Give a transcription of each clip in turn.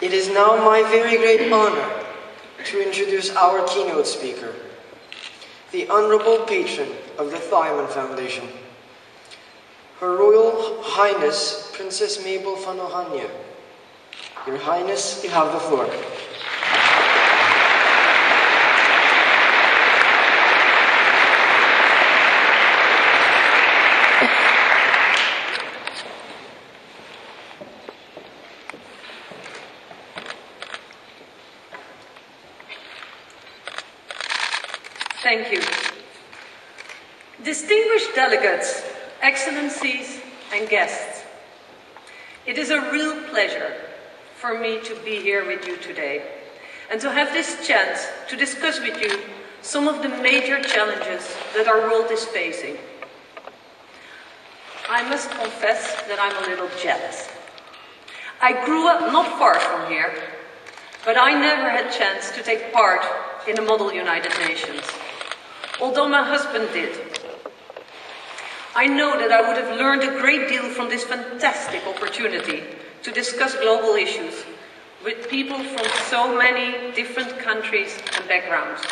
It is now my very great honor to introduce our keynote speaker, the Honorable Patron of the THIMUN Foundation, Her Royal Highness Princess Mabel van Oranje. Your Highness, you have the floor. Thank you. Distinguished delegates, excellencies and guests, it is a real pleasure for me to be here with you today and to have this chance to discuss with you some of the major challenges that our world is facing. I must confess that I'm a little jealous. I grew up not far from here, but I never had a chance to take part in the Model United Nations, although my husband did. I know that I would have learned a great deal from this fantastic opportunity to discuss global issues with people from so many different countries and backgrounds.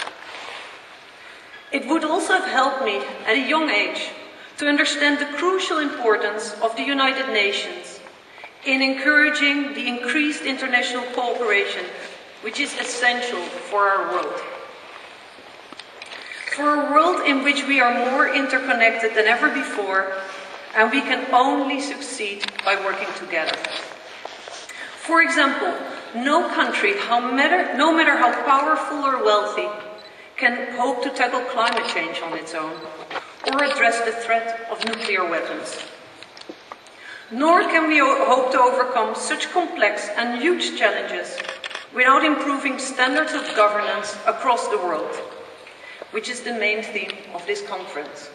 It would also have helped me at a young age to understand the crucial importance of the United Nations in encouraging the increased international cooperation which is essential for our world. For a world in which we are more interconnected than ever before, and we can only succeed by working together. For example, no country, no matter how powerful or wealthy, can hope to tackle climate change on its own, or address the threat of nuclear weapons. Nor can we hope to overcome such complex and huge challenges without improving standards of governance across the world, which is the main theme of this conference.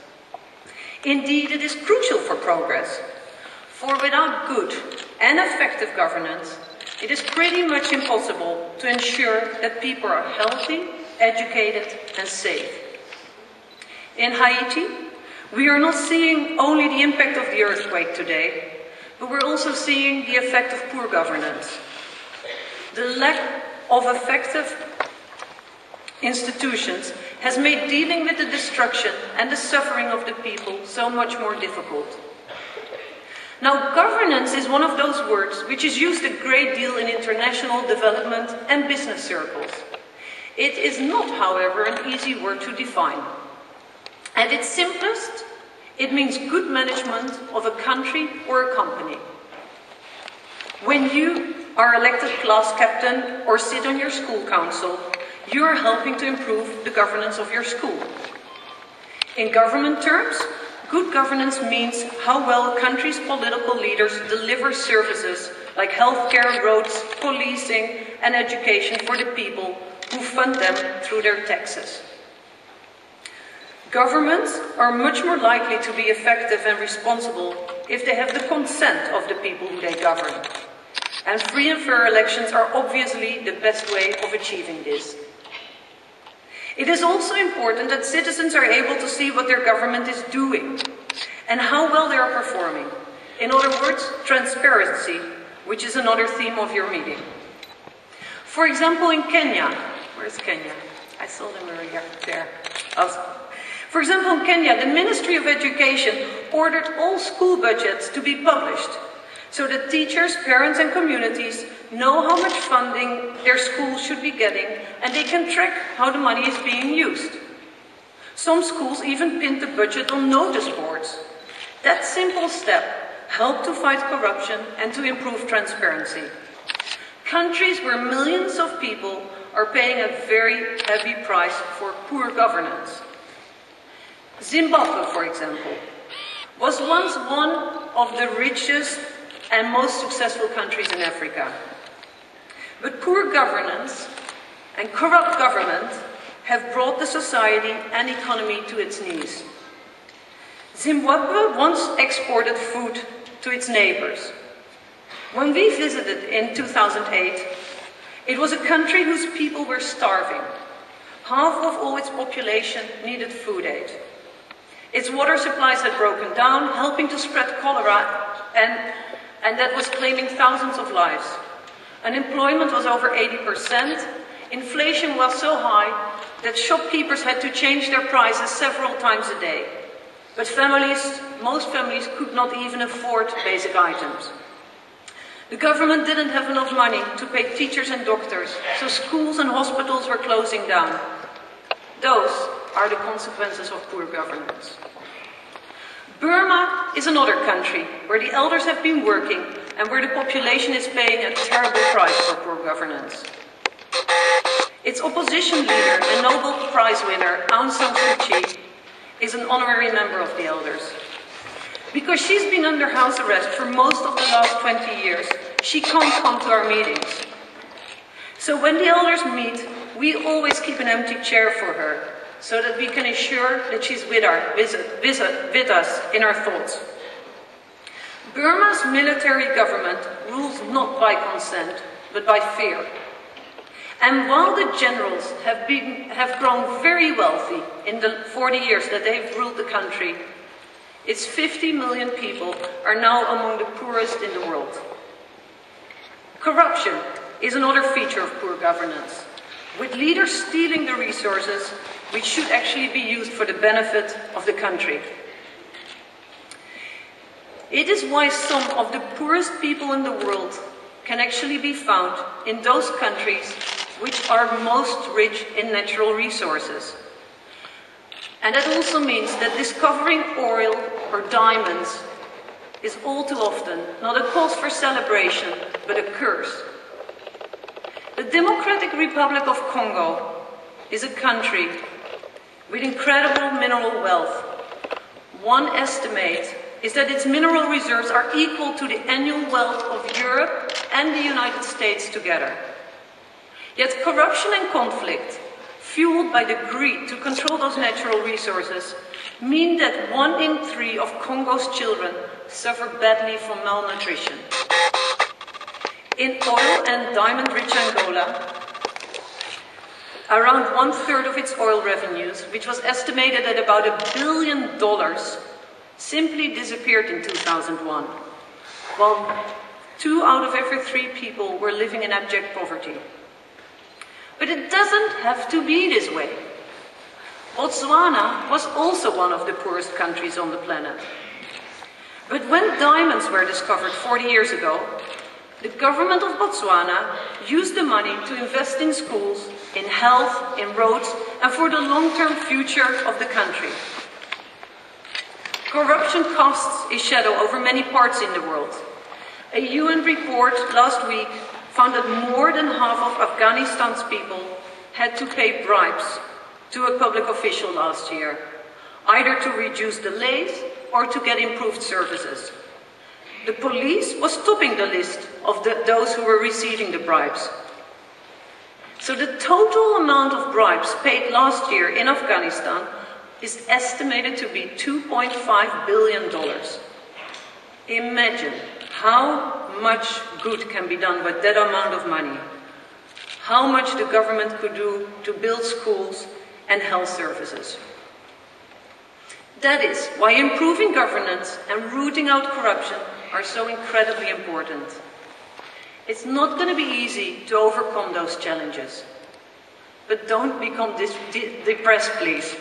Indeed, it is crucial for progress, for without good and effective governance, it is pretty much impossible to ensure that people are healthy, educated and safe. In Haiti, we are not seeing only the impact of the earthquake today, but we're also seeing the effect of poor governance. The lack of effective institutions has made dealing with the destruction and the suffering of the people so much more difficult. Now, governance is one of those words which is used a great deal in international development and business circles. It is not, however, an easy word to define. At its simplest, it means good management of a country or a company. When you are elected class captain or sit on your school council, you are helping to improve the governance of your school. In government terms, good governance means how well a country's political leaders deliver services like healthcare, roads, policing and education for the people who fund them through their taxes. Governments are much more likely to be effective and responsible if they have the consent of the people who they govern. And free and fair elections are obviously the best way of achieving this. It is also important that citizens are able to see what their government is doing and how well they are performing. In other words, transparency, which is another theme of your meeting. For example, in Kenya, where's Kenya? I saw them earlier, there. For example, in Kenya, the Ministry of Education ordered all school budgets to be published so that teachers, parents and communities know how much funding their schools should be getting and they can track how the money is being used. Some schools even pinned the budget on notice boards. That simple step helped to fight corruption and to improve transparency. Countries where millions of people are paying a very heavy price for poor governance. Zimbabwe, for example, was once one of the richest and most successful countries in Africa. But poor governance and corrupt government have brought the society and economy to its knees. Zimbabwe once exported food to its neighbors. When we visited in 2008, it was a country whose people were starving. Half of all its population needed food aid. Its water supplies had broken down, helping to spread cholera and that was claiming thousands of lives. Unemployment was over 80%. Inflation was so high that shopkeepers had to change their prices several times a day. But most families could not even afford basic items. The government didn't have enough money to pay teachers and doctors, so schools and hospitals were closing down. Those are the consequences of poor governance. Burma is another country where the elders have been working and where the population is paying a terrible price for poor governance. Its opposition leader and Nobel Prize winner Aung San Suu Kyi is an honorary member of the elders. Because she's been under house arrest for most of the last 20 years, she can't come to our meetings. So when the elders meet, we always keep an empty chair for her, so that we can ensure that she's with us in our thoughts. Burma's military government rules not by consent, but by fear. And while the generals have grown very wealthy in the 40 years that they've ruled the country, its 50 million people are now among the poorest in the world. Corruption is another feature of poor governance, with leaders stealing the resources which should actually be used for the benefit of the country. It is why some of the poorest people in the world can actually be found in those countries which are most rich in natural resources. And that also means that discovering oil or diamonds is all too often not a cause for celebration, but a curse. The Democratic Republic of Congo is a country with incredible mineral wealth. One estimate is that its mineral reserves are equal to the annual wealth of Europe and the United States together. Yet corruption and conflict, fueled by the greed to control those natural resources, mean that 1 in 3 of Congo's children suffer badly from malnutrition. In oil and diamond-rich Angola, around 1/3 of its oil revenues, which was estimated at about $1 billion, simply disappeared in 2001, while 2 out of every 3 people were living in abject poverty. But it doesn't have to be this way. Botswana was also one of the poorest countries on the planet. But when diamonds were discovered 40 years ago, the government of Botswana used the money to invest in schools, in health, in roads, and for the long-term future of the country. Corruption casts a shadow over many parts in the world. A UN report last week found that more than half of Afghanistan's people had to pay bribes to a public official last year, either to reduce delays or to get improved services. The police was topping the list of those who were receiving the bribes. So the total amount of bribes paid last year in Afghanistan is estimated to be $2.5 billion. Imagine how much good can be done with that amount of money. How much the government could do to build schools and health services. That is why improving governance and rooting out corruption are so incredibly important. It's not going to be easy to overcome those challenges. But don't become depressed, please.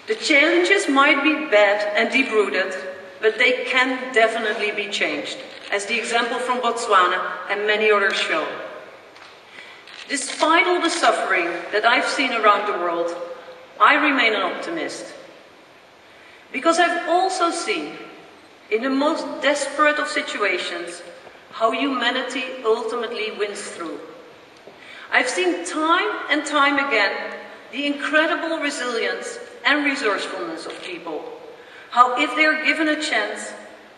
The challenges might be bad and deep-rooted, but they can definitely be changed, as the example from Botswana and many others show. Despite all the suffering that I've seen around the world, I remain an optimist. Because I've also seen, in the most desperate of situations, how humanity ultimately wins through. I've seen time and time again the incredible resilience and resourcefulness of people. How if they are given a chance,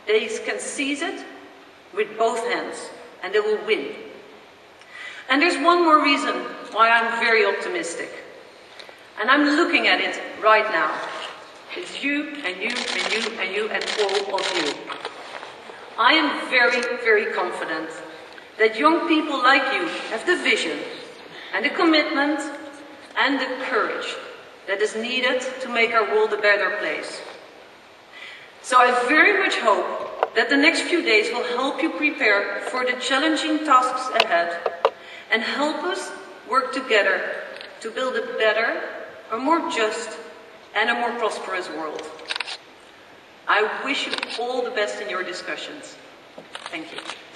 they can seize it with both hands and they will win. And there's one more reason why I'm very optimistic. And I'm looking at it right now. It's you and you and you and you and all of you. I am very, very confident that young people like you have the vision and the commitment and the courage that is needed to make our world a better place. So I very much hope that the next few days will help you prepare for the challenging tasks ahead and help us work together to build a better, a more just, and a more prosperous world. I wish you all the best in your discussions. Thank you.